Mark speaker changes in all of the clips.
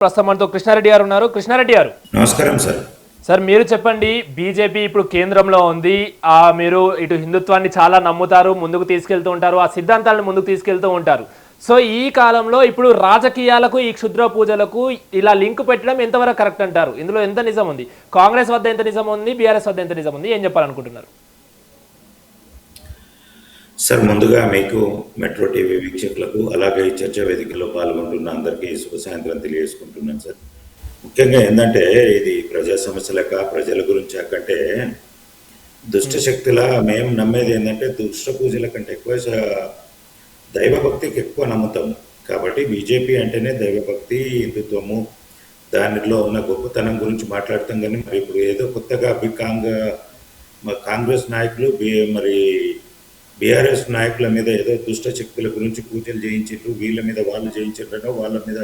Speaker 1: ప్రస్తుతం మనతో కృష్ణారెడ్డి గారు ఉన్నారు. కృష్ణారెడ్డి గారు,
Speaker 2: నమస్కారం సార్.
Speaker 1: సార్ మీరు చెప్పండి, బీజేపీ ఇప్పుడు కేంద్రంలో ఉంది. మీరు ఇటు హిందుత్వాన్ని చాలా నమ్ముతారు, ముందుకు తీసుకెళ్తూ ఉంటారు, ఆ సిద్ధాంతాలను ముందుకు తీసుకెళ్తూ ఉంటారు. సో ఈ కాలంలో ఇప్పుడు రాజకీయాలకు ఈ క్షుద్ర పూజలకు ఇలా లింక్ పెట్టడం ఎంతవరకు కరెక్ట్ అంటారు? ఇందులో ఎంత నిజం ఉంది? కాంగ్రెస్ వద్ద ఎంత నిజం ఉంది, బీఆర్ఎస్ వద్ద ఎంత నిజం ఉంది? ఏం చెప్పాలనుకుంటున్నారు?
Speaker 2: సార్, ముందుగా మీకు మెట్రో టీవీ వీక్షకులకు, అలాగే ఈ చర్చా వేదికలో పాల్గొంటున్న అందరికీ శుభ సాయంత్రం తెలియజేసుకుంటున్నాను సార్. ముఖ్యంగా ఏంటంటే, ఇది ప్రజా సమస్యలక ప్రజల గురించి కంటే దుష్ట శక్తుల మేము నమ్మేది ఏంటంటే, దుష్ట పూజల కంటే ఎక్కువ దైవభక్తికి ఎక్కువ నమ్ముతాము. కాబట్టి బీజేపీ అంటేనే దైవభక్తి, హిందుత్వము, దానిలో ఉన్న గొప్పతనం గురించి మాట్లాడతాం. కానీ మరి ఇప్పుడు ఏదో కొత్తగా కాంగ్రెస్ నాయకులు మరి బీఆర్ఎస్ నాయకుల మీద ఏదో దుష్ట శక్తుల గురించి పూజలు చేయించారు, వీళ్ళ మీద వాళ్ళు చేయించారనో, వాళ్ళ మీద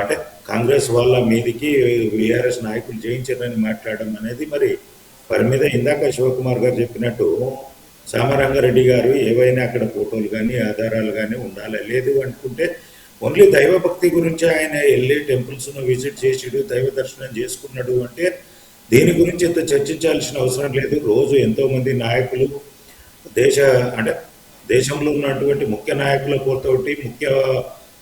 Speaker 2: అంటే కాంగ్రెస్ వాళ్ళ మీదికి బీఆర్ఎస్ నాయకులు చేయించారని మాట్లాడడం అనేది మరి వారి మీద ఇందాక శివకుమార్ గారు చెప్పినట్టు సామరంగారెడ్డి గారు ఏవైనా అక్కడ ఫోటోలు కానీ ఆధారాలు కానీ ఉండాలి. లేదు అనుకుంటే ఓన్లీ దైవభక్తి గురించి ఆయన వెళ్ళి టెంపుల్స్ను విజిట్ చేసిడు, దైవ దర్శనం చేసుకున్నాడు అంటే దీని గురించి ఎంత చర్చించాల్సిన అవసరం లేదు. రోజు ఎంతోమంది నాయకులు అంటే దేశంలో ఉన్నటువంటి ముఖ్య నాయకులతోటి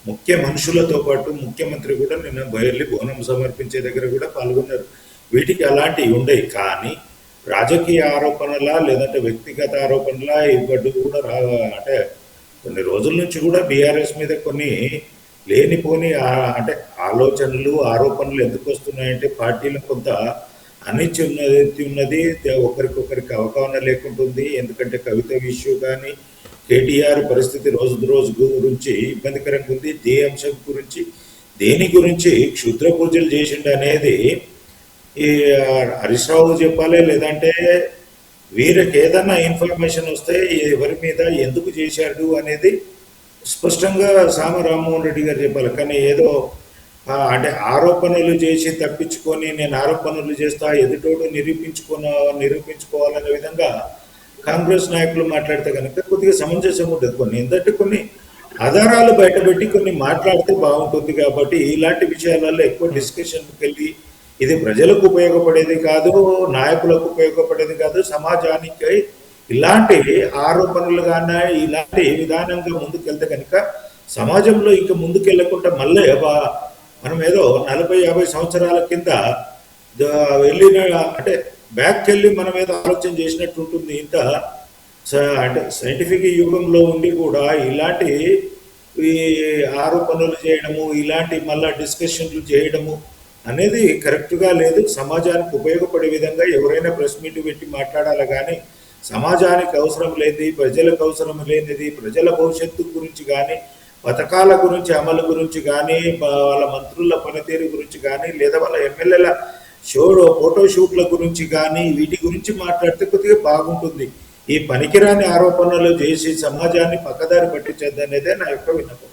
Speaker 2: ముఖ్య మనుషులతో పాటు ముఖ్యమంత్రి కూడా నిన్న బయర్లి బోనం సమర్పించే దగ్గర కూడా పాల్గొన్నారు. వీటికి అలాంటివి ఉండేవి. కానీ రాజకీయ ఆరోపణల లేదంటే వ్యక్తిగత ఆరోపణల ఇవ్వడు కూడా అంటే కొన్ని రోజుల నుంచి కూడా బీఆర్ఎస్ మీద కొన్ని లేనిపోని అంటే ఆలోచనలు, ఆరోపణలు ఎందుకు వస్తున్నాయంటే పార్టీలో కొంత అనిశ్చితి ఉన్నది, ఒకరికొకరికి అవగాహన లేకుంటుంది. ఎందుకంటే కవిత ఇష్యూ కానీ, కేటీఆర్ పరిస్థితి రోజు గురించి ఇబ్బందికరంగా ఉంది. ఏ అంశం గురించి, దేని గురించి క్షుద్ర పూజలు చేసిండు అనేది ఈ హరీష్ రావు చెప్పాలి. లేదంటే వీరికి ఏదన్నా ఇన్ఫర్మేషన్ వస్తే ఎవరి మీద ఎందుకు చేశాడు అనేది స్పష్టంగా సామ రామ్మోహన్ రెడ్డి గారు చెప్పాలి. కానీ ఏదో అంటే ఆరోపణలు చేసి తప్పించుకొని నేను ఆరోపణలు చేస్తా, ఎదుటోడు నిరూపించుకోవాలనే విధంగా కాంగ్రెస్ నాయకులు మాట్లాడితే కనుక కొద్దిగా సమంజసం ఉంటుంది. ఎందుకంటే కొన్ని ఆధారాలు బయటపెట్టి కొన్ని మాట్లాడితే బాగుంటుంది. కాబట్టి ఇలాంటి విషయాలలో ఎక్కువ డిస్కషన్కి వెళ్ళి ఇది ప్రజలకు ఉపయోగపడేది కాదు, నాయకులకు ఉపయోగపడేది కాదు, సమాజానికి ఇలాంటి ఆరోపణలు కానీ ఇలాంటి విధానంగా ముందుకెళ్తే కనుక సమాజంలో ఇంకా ముందుకెళ్ళకుండా మళ్ళీ మనం ఏదో 40-50 సంవత్సరాల కింద వెళ్ళిన అంటే బ్యాక్కి వెళ్ళి మనం ఏదో ఆలోచన చేసినట్టు ఉంటుంది. ఇంత అంటే సైంటిఫిక్ యుగంలో ఉండి కూడా ఇలాంటి ఈ ఆరోపణలు చేయడము, ఇలాంటి మళ్ళా డిస్కషన్లు చేయడము అనేది కరెక్ట్గా లేదు. సమాజానికి ఉపయోగపడే విధంగా ఎవరైనా ప్రెస్ మీట్ పెట్టి మాట్లాడాలి. కానీ సమాజానికి అవసరం లేనిది, ప్రజలకు అవసరం లేనిది, ప్రజల భవిష్యత్తు గురించి కానీ, పథకాల గురించి అమలు గురించి కానీ, వాళ్ళ మంత్రుల పనితీరు గురించి కానీ, లేదా వాళ్ళ ఎమ్మెల్యేల ఫోటోషూట్ల గురించి కానీ వీటి గురించి మాట్లాడితే కొద్దిగా బాగుంటుంది. ఈ పనికిరాని ఆరోపణలు చేసి సమాజాన్ని పక్కదారి పట్టించద్దనేదే నా యొక్క విన్నపం.